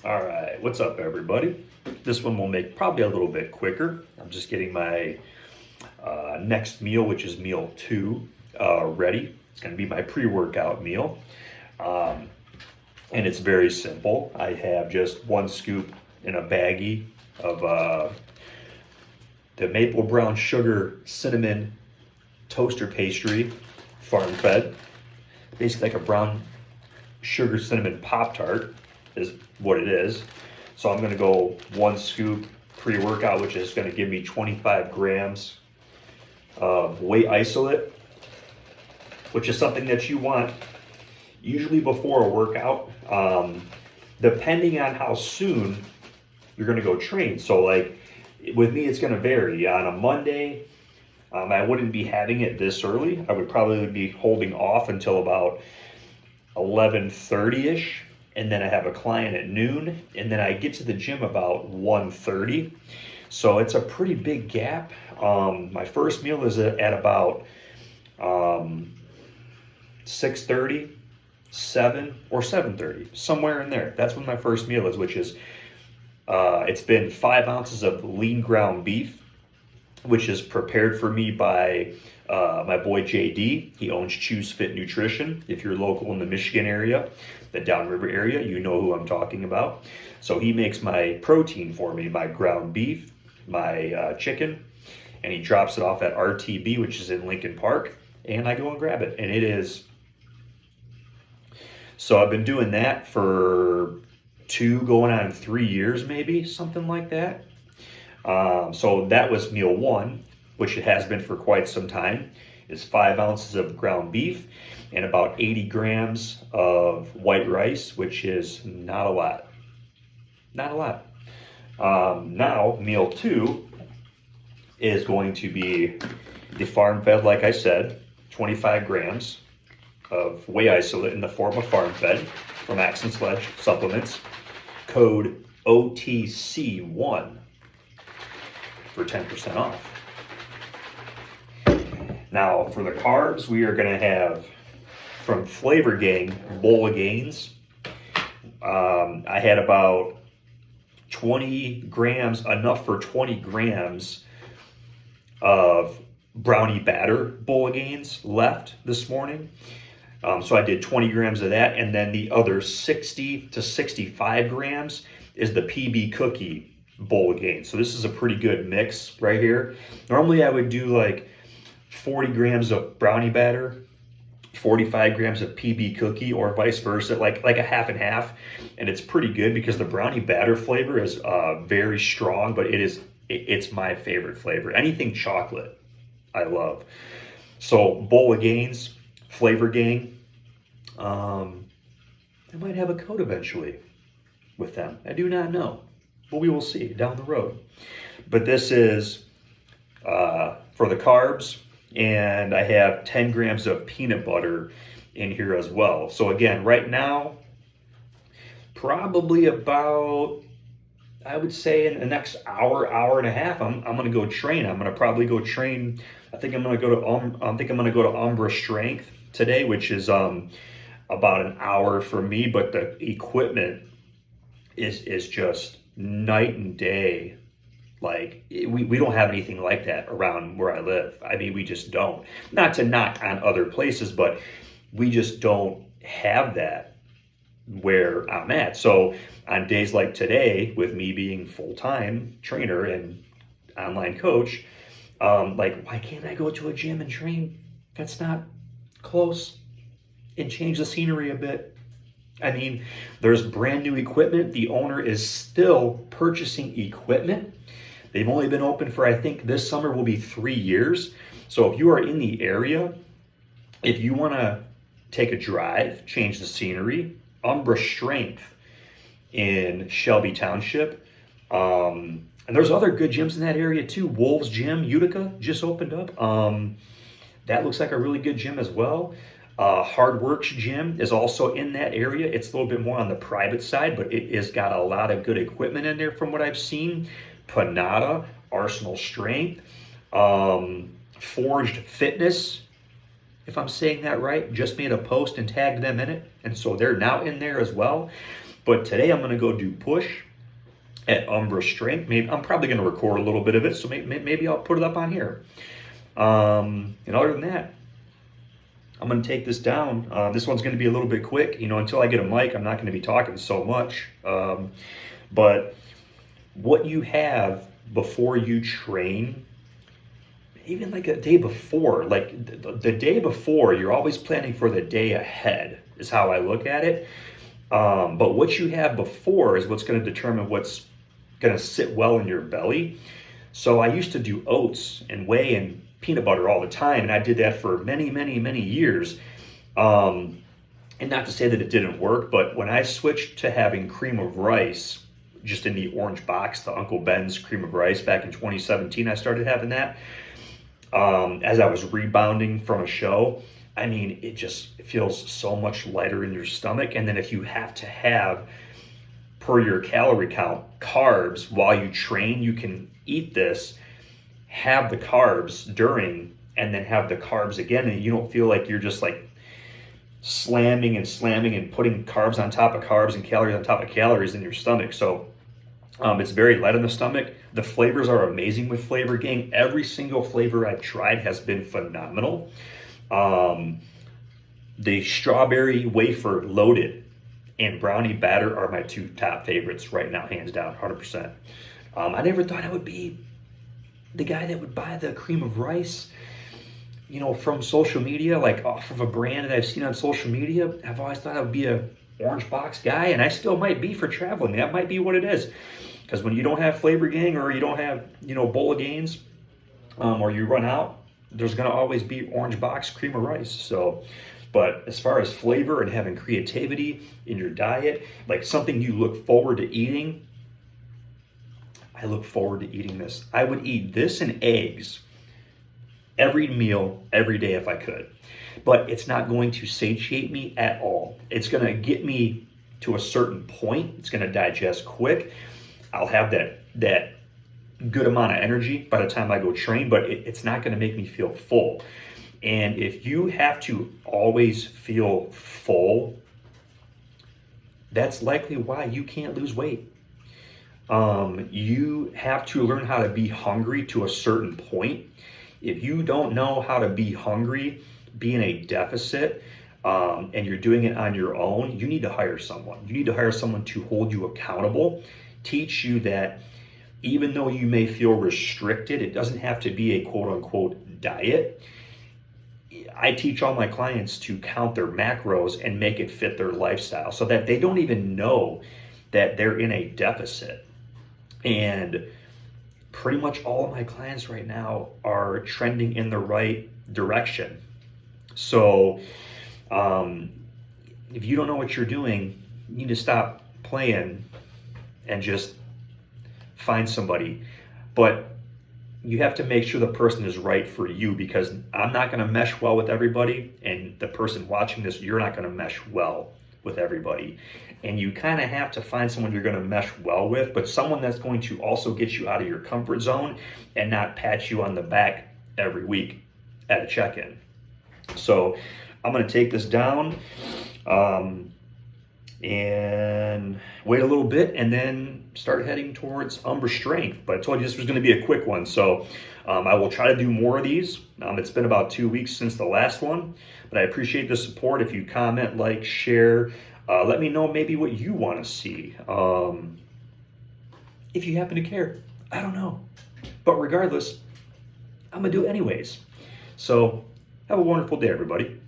All right, what's up, everybody? This one will make probably a little bit quicker. I'm just getting my next meal, which is meal two, ready. It's going to be my pre-workout meal, um, and it's very simple. I have just one scoop in a baggie of the maple brown sugar cinnamon toaster pastry, farm fed. Basically, like a brown sugar cinnamon Pop Tart is what it is. So I'm going to go one scoop pre-workout, which is going to give me 25 grams of whey isolate, which is something that you want usually before a workout, depending on how soon you're going to go train. So like with me, it's going to vary. On a Monday, I wouldn't be having it this early. I would probably be holding off until about 11:30ish, and then I have a client at noon, and then I get to the gym about 1:30. So it's a pretty big gap. My first meal is at about 6:30, 7 or 7:30, somewhere in there. That's when my first meal is, which is it's been 5 ounces of lean ground beef, which is prepared for me by my boy JD. He owns Choose Fit Nutrition. If you're local in the Michigan area, the Downriver area, you know who I'm talking about. So he makes my protein for me, my ground beef, my chicken, and he drops it off at RTB, which is in Lincoln Park, and I go and grab it. And it is, so I've been doing that for 2 going on 3 years, maybe, something like that. So that was meal one, which it has been for quite some time, is 5 ounces of ground beef and about 80 grams of white rice, which is not a lot. Not a lot. Now, meal two is going to be the farm fed, like I said, 25 grams of whey isolate in the form of farm fed from Axe and Sledge supplements, code OTC1 for 10% off. Now, for the carbs, we are going to have from Flavor Gang, bowl of gains. I had about 20 grams, enough for 20 grams of brownie batter bowl of gains left this morning. So I did 20 grams of that, and then the other 60 to 65 grams is the PB cookie bowl of gains. So this is a pretty good mix right here. Normally I would do like 40 grams of brownie batter, 45 grams of PB cookie, or vice versa, like a half and half. And it's pretty good because the brownie batter flavor is very strong, but it's my favorite flavor. Anything chocolate, I love. So bowl of gains, Flavor Gang. I might have a code eventually with them. I do not know, but we will see down the road. But this is for the carbs, and I have 10 grams of peanut butter in here as well. So again, right now, probably about, I would say in the next hour, hour and a half, I'm going to go train. I'm going to probably go train. I think I'm going to go to Umbra Strength today, which is about an hour for me, but the equipment is just night and day. Like we don't have anything like that around where I live. I mean, we just don't. Not to knock on other places, but we just don't have that where I'm at. So on days like today, with me being full-time trainer and online coach, like, why can't I go to a gym and train that's not close and change the scenery a bit? I mean, there's brand new equipment. The owner is still purchasing equipment. They've only been open for, I think this summer will be 3 years. So if you are in the area, if you want to take a drive, change the scenery, Umbra Strength in Shelby Township. And there's other good gyms in that area too. Wolves Gym, Utica, just opened up. That looks like a really good gym as well. Hard Works Gym is also in that area. It's a little bit more on the private side, but it has got a lot of good equipment in there from what I've seen. Panada, Arsenal Strength, Forged Fitness, if I'm saying that right, just made a post and tagged them in it. And so they're now in there as well. But today I'm going to go do push at Umbra strength. Maybe I'm probably going to record a little bit of it, so maybe I'll put it up on here. And other than that, I'm going to take this down. This one's going to be a little bit quick. Until I get a mic, I'm not going to be talking so much. But what you have before you train, even like a day before, like the day before, you're always planning for the day ahead, is how I look at it. But what you have before is what's going to determine what's going to sit well in your belly. So I used to do oats and whey and peanut butter all the time, and I did that for many, many, many years. And not to say that it didn't work, but when I switched to having cream of rice, just in the orange box, the Uncle Ben's cream of rice, back in 2017, I started having that. As I was rebounding from a show, I mean, it feels so much lighter in your stomach. And then if you have to have, per your calorie count, carbs while you train, you can eat this, have the carbs during, and then have the carbs again, and you don't feel like you're just like slamming and putting carbs on top of carbs and calories on top of calories in your stomach. So it's very light on the stomach. The flavors are amazing with Flavor Gang. Every single flavor I've tried has been phenomenal. The strawberry wafer loaded and brownie batter are my two top favorites right now, hands down, 100%. I never thought I would be the guy that would buy the cream of rice, from social media, like off of a brand that I've seen on social media. I've always thought I would be a orange box guy, and I still might be for traveling. That might be what it is. Because when you don't have Flavor Gang, or you don't have, Bowl of Gains, or you run out, there's going to always be orange box cream of rice. So, but as far as flavor and having creativity in your diet, like something you look forward to eating, I look forward to eating this. I would eat this and eggs every meal, every day if I could. But it's not going to satiate me at all. It's going to get me to a certain point. It's going to digest quick. I'll have that good amount of energy by the time I go train, but it's not going to make me feel full. And if you have to always feel full, that's likely why you can't lose weight. You have to learn how to be hungry to a certain point. If you don't know how to be hungry, be in a deficit, and you're doing it on your own, you need to hire someone. You need to hire someone to hold you accountable, teach you that even though you may feel restricted, it doesn't have to be a quote unquote diet. I teach all my clients to count their macros and make it fit their lifestyle so that they don't even know that they're in a deficit. And pretty much all of my clients right now are trending in the right direction. So if you don't know what you're doing, you need to stop playing and just find somebody. But you have to make sure the person is right for you, because I'm not going to mesh well with everybody, and the person watching this, you're not going to mesh well with everybody. And you kind of have to find someone you're going to mesh well with, but someone that's going to also get you out of your comfort zone and not pat you on the back every week at a check-in. So I'm going to take this down and wait a little bit and then start heading towards Umbra Strength. But I told you this was going to be a quick one, so I will try to do more of these. It's been about 2 weeks since the last one, but I appreciate the support. If you comment, like, share, let me know maybe what you want to see. If you happen to care, I don't know. But regardless, I'm going to do it anyways. So have a wonderful day, everybody.